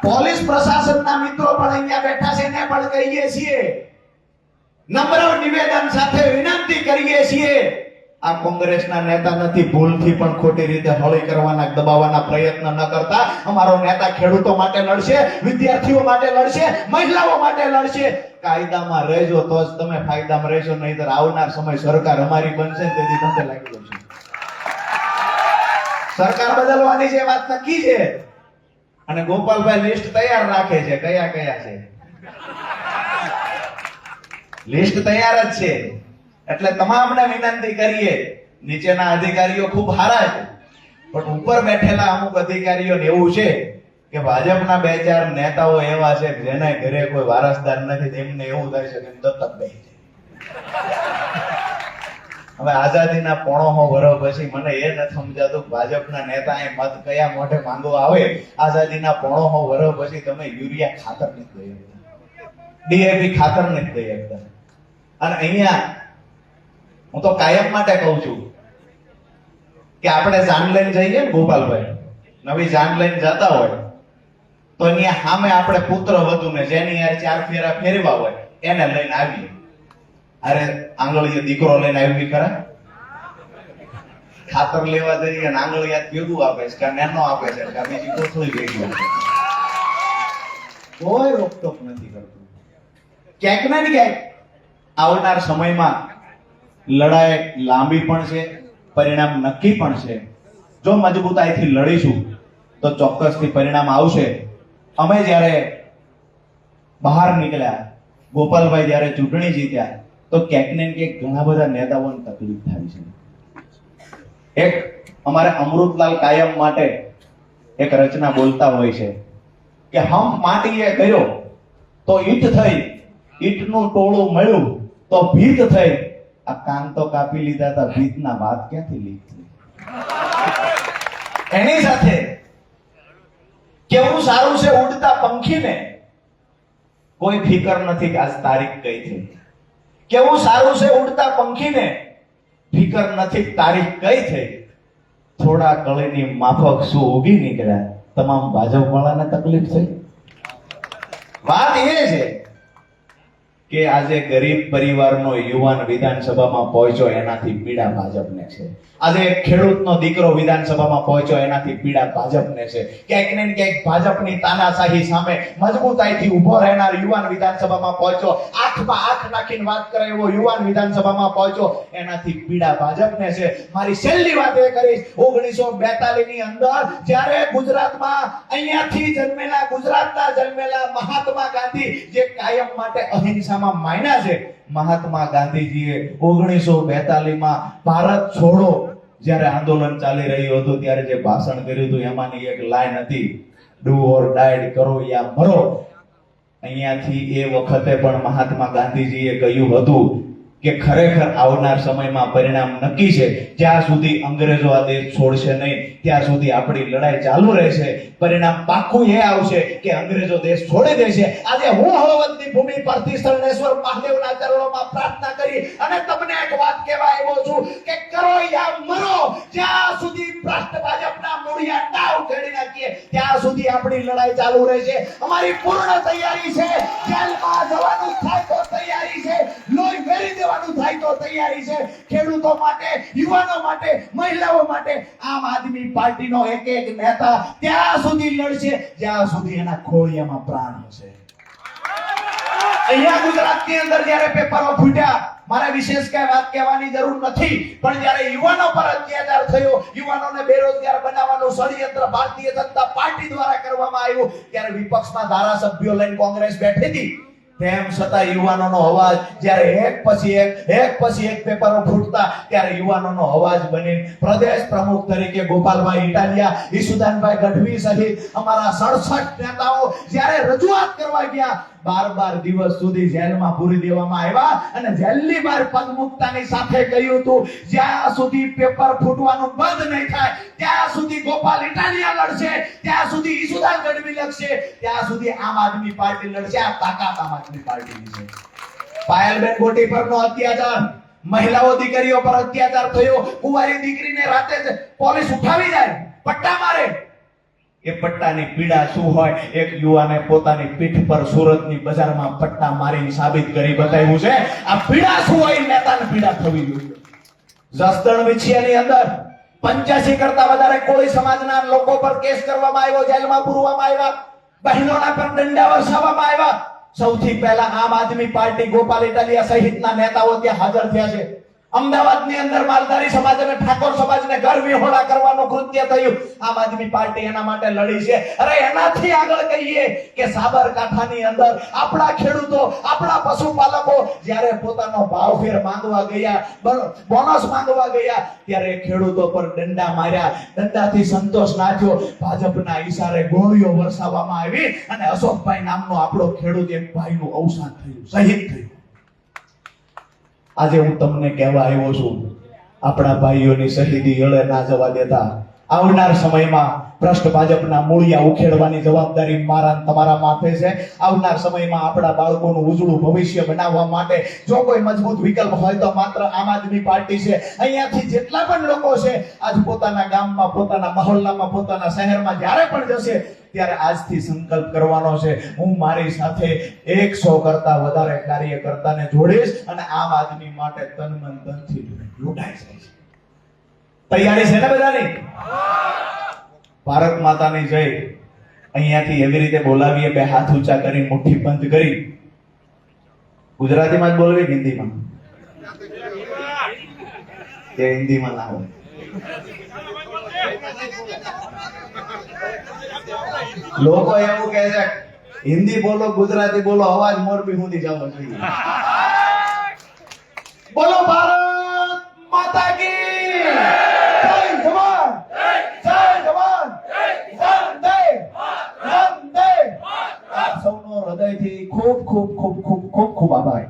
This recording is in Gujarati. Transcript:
પોલીસ પ્રશાસનના મિત્રો પણ અહીંયા બેઠા છે ને પણ કહીએ છીએ, નમ્ર નિવેદન સાથે વિનંતી કરીએ છીએ, આ કોંગ્રેસના નેતા નથી, ભૂલથી પણ ખોટી રીતે હળી કરવાના દબાવવાના પ્રયત્ન ન કરતા. અમારો નેતા ખેડૂતો માટે લડશે, વિદ્યાર્થીઓ માટે લડશે, મહિલાઓ માટે લડશે. કાયદામાં રહેજો તો જ તમે ફાયદામાં રહેશો, નહીંતર આવનાર સમય સરકાર અમારી બનશે ને તેથી તમને લાગી જશે. સરકાર બદલવાની છે વાત નક્કી છે. અને ગોપાલભાઈ લિસ્ટ તૈયાર રાખે છે, કયા કયા છે લિસ્ટ તૈયાર જ છે. એટલે તમામને વિનંતી કરીએ, નીચેના અધિકારીઓ ખૂબ સારા છે, પણ ઉપર બેઠેલા અમુક અધિકારીઓને એવું છે કે ભાજપના 2-4 નેતાઓ એવા છે કે જેના ઘરે કોઈ વારસદાર નથી, તેમને એવું થાય છે કે દત્તક બેસી જાય. હવે આઝાદીના 95 વર્ષ પછી મને એ નથી સમજાતું ભાજપના નેતા એ મત કયા મોઢે માંગવા આવે. આઝાદીના 95 વર્ષ પછી તમે યુરિયા ખાતર નથી દઈ શકતા, ડીએપી ખાતર નથી દઈ શકતા. અને અહીંયા હું તો કાયમ માટે કહું છું કે આપણે જાન લઈને જઈએ ને ગોપાલભાઈ, નવી જાન લઈને જતા હોય તો અહીંયા સામે આપણે પુત્ર વધુને જેની યાર 4 ફેરા ફેરવા હોય એને લઈને આવીએ. અરે આંગળીએ દીકરો લઈને આવી ખરા? ખાતર લેવા જઈએ અને આંગળીયા ભેગું આપે છે કે નેનો આપે છે કે બીજી કોથળી ભેગી આપે છે. કોઈ રોકટોક નથી કરતું. ક્યાંક ને ક્યાંક આવનાર સમયમાં લડાઈ લાંબી પણ છે, પરિણામ નક્કી પણ છે. જો મજબૂતાઈથી લડીશું તો ચોક્કસથી પરિણામ આવશે. અમે જ્યારે બહાર નીકળ્યા, ગોપાલભાઈ જ્યારે ચૂંટણી જીત્યા, તો ક્યાંક ને ક્યાંક ઘણા બધા નેતાઓને તકલીફ થાય છે. એક અમારે અમૃતલાલ કાયમ માટે એક રચના બોલતા હોય છે કે હમ માટીએ કર્યો તો ઈટ થઈ, ઈટનું ટોળું મળ્યું તો ભીત થઈ, આ કાન તો કાપી લીધા હતા, ભીતના વાત ક્યાંથી લીક થઈ. એની સાથે કેવું સારું છે ઉડતા પંખીને કોઈ ફિકર નથી કે આજ તારીખ કઈ થઈ. કેવું સારું છે ઉડતા પંખીને ફિકર નથી તારીખ કઈ થઈ. થોડા કળીની માફક શું ઉગી નીકળ્યા, તમામ ભાજપ વાળાને તકલીફ થઈ. વાત એ છે કે આજે ગરીબ પરિવારનો યુવાન વિધાનસભામાં પહોંચ્યો એનાથી પીડા ભાજપને છે. આજે ખેડૂતનો દીકરો વિધાનસભામાં પહોંચ્યો એનાથી પીડા ભાજપને છે. ક્યાંક ને ક્યાંક ભાજપની તાનાશાહી સામે મજબૂતાઈથી ઉભો રહેનાર યુવાન વિધાનસભામાં પહોંચ્યો, આંખમાં આંખ નાખીને વાત કરે એવો યુવાન વિધાનસભામાં પહોંચ્યો એનાથી પીડા ભાજપને છે. મારી છેલ્લી વાત એ કરીશ, 1942 ની અંદર જ્યારે ગુજરાતમાં અહીંયાથી જન્મેલા, ગુજરાતના જન્મેલા મહાત્મા ગાંધી જે કાયમ માટે અહિંસામાં માન્યા છે, મહાત્મા ગાંધીજીએ 1942 માં ભારત છોડો જ્યારે આંદોલન ચાલી રહ્યું હતું ત્યારે જે ભાષણ કર્યું હતું એમાંની એક લાઈન હતી, ડુ ઓર ડાઈડ, કરો યા મરો. અહીંયાથી એ વખતે પણ મહાત્મા ગાંધીજીએ કહ્યું હતું કે ખરેખર આવનાર સમયમાં પરિણામ નક્કી છે. જ્યાં સુધી અંગ્રેજો આ દેશ છોડશે નહીં ત્યાં સુધી આપણી લડાઈ ચાલુ રહેશે. પરિણામ પાક્કું એ આવશે કે અંગ્રેજો દેશ છોડી દેશે. આજે હું હળવદની ભૂમિ પરથી શરણેશ્વર મહાદેવના ચરણોમાં પ્રાર્થના કરી અને તમને એક વાત કહેવા આવ્યો છું કે કરો યા મરો. જ્યાં સુધી ભ્રષ્ટ ભાજપના મૂળિયા ડાવ ખેડી નાખીએ ત્યાં સુધી આપણી લડાઈ ચાલુ રહેશે. અમારી પૂર્ણ તૈયારી છે. જેલમાં જવાનું થાય તો તૈયારી છે, લોહી વેરી દેવાનું થાય તો તૈયારી છે. ખેડૂતો માટે, યુવાનો માટે, મહિલાઓ માટે આમ આદમી પાર્ટીનો એક એક નેતા ત્યાં સુધી લડશે જ્યાં સુધી એના ખોળિયામાં પ્રાણ હશે. અહીંયા ગુજરાતની અંદર જ્યારે પેપરો ફૂટ્યા, મારે વિશેષ કઈ વાત કહેવાની જરૂર નથી, પણ જ્યારે યુવાનો પર અત્યાચાર થયો, યુવાનોને બેરોજગાર બનાવવાનું ષડયંત્ર ભારતીય જનતા પાર્ટી દ્વારા કરવામાં આવ્યું, ત્યારે વિપક્ષના ધારાસભ્યો લઈને કોંગ્રેસ બેઠી હતી. તેમ છતાં યુવાનોનો અવાજ જ્યારે એક પછી એક પેપરો ફૂટતા ત્યારે યુવાનોનો અવાજ બની પ્રદેશ પ્રમુખ તરીકે ગોપાલભાઈ ઇટાલિયા, ઈસુદાનભાઈ ગઢવી સહિત અમારા 67 નેતાઓ જ્યારે રજૂઆત કરવા ગયા, 12 દિવસ સુધી જેલમાં પૂરી દેવામાં આવ્યા અને જેલની બહાર પગમુક્તાની સાથે કહ્યું હતું જ્યાં સુધી પેપર ફૂટવાનું બંધ નહીં થાય ત્યાં સુધી ગોપાલ ઇટાલિયા લડશે, ત્યાં સુધી ઈસુદાન ગઢવી લડશે, ત્યાં સુધી આમ આદમી પાર્ટી લડશે. આ તાકાત આમ આદમી પાર્ટીની છે. પાયલબેન ગોટી પરનો અત્યાચાર, મહિલાઓ દીકરીઓ પર અત્યાચાર થયો, કુંવારી દીકરીને રાતે પોલીસ ઉઠાવી જાય, પટ્ટા મારે, એ પટ્ટાની પીડા શું હોય એક યુવાને પોતાની પીઠ પર સુરતની બજારમાં પટ્ટા મારીને સાબિત કરી બતાવ્યું છે. આ પીડા શું હોય નેતાને પીડા થવી જોઈએ. જસદણ વિછિયાની અંદર 85 કરતા વધારે કોળી સમાજના લોકો પર કેસ કરવામાં આવ્યો, જેલમાં પૂરવામાં આવ્યા, બહેનોના પર દંડા વરસાવવામાં આવ્યા. સૌથી પહેલા આમ આદમી પાર્ટી ગોપાલ ઇટાલિયા સહિતના નેતાઓ ત્યાં હાજર થયા છે. અમદાવાદની અંદર માલધારી સમાજ અને ઠાકોર સમાજને ઘર વિહોણા કરવાનું કૃત્ય થયું. આમ આદમી પાર્ટી એના માટે લડી છે. અરે એનાથી આગળ કહીએ કે સાબરકાંઠાની અંદર આપણા ખેડૂતો, આપણા પશુપાલકો જ્યારે પોતાનો ભાવફેર માંગવા ગયા, બોનસ માંગવા ગયા, ત્યારે ખેડૂતો પર દંડા માર્યા. દંડાથી સંતોષ ના થયો, ભાજપના ઈશારે ગોળીઓ વરસાવવામાં આવી અને અશોકભાઈ નામનો આપણો ખેડૂત એક ભાઈનું અવસાન થયું, શહીદ થયું. આજે હું તમને કહેવા આવ્યો છું, આપણા ભાઈઓની શહીદી અળે ના જવા દેતા. આવનાર સમયમાં ભ્રષ્ટ ભાજપના મૂળિયા ઉખેડવાની જવાબદારી મારા તમારા માથે છે. આવનાર સમયમાં આપણા બાળકોનું ઉજળું ભવિષ્ય બનાવવા માટે જો કોઈ મજબૂત વિકલ્પ હોય તો માત્ર આમ આદમી પાર્ટી છે. અહીંયાથી જેટલા પણ લોકો છે આજ પોતાના ગામમાં, પોતાના મહોલ્લામાં, પોતાના શહેરમાં જ્યારે પણ જશે ત્યારે આજથી સંકલ્પ કરવાનો છે, હું મારી સાથે 100 કરતા વધારે કાર્યકર્તાને જોડીશ અને આમ આદમી માટે તન મન ધનથી લૂંટાઈ જઈશ. તૈયારી છે ને બધાની? ભારત માતાની જય. અહીંયાથી એવી રીતે બોલાવીએ, બે હાથ ઊંચા કરી, મુઠ્ઠી બંધ કરી. ગુજરાતીમાં જ બોલવી કે હિન્દીમાં? કે હિન્દીમાં ના હોય? લોકો એવું કહે છે હિન્દી બોલો, ગુજરાતી બોલો, અવાજ મોરબી સુધી જવો જોઈએ. બોલો ભારત માતા કી જય. જવાન જય જવાન વંદે વંદે. આપ સૌનો હૃદયથી ખૂબ ખૂબ ખૂબ ખૂબ ખૂબ ખૂબ આભાર.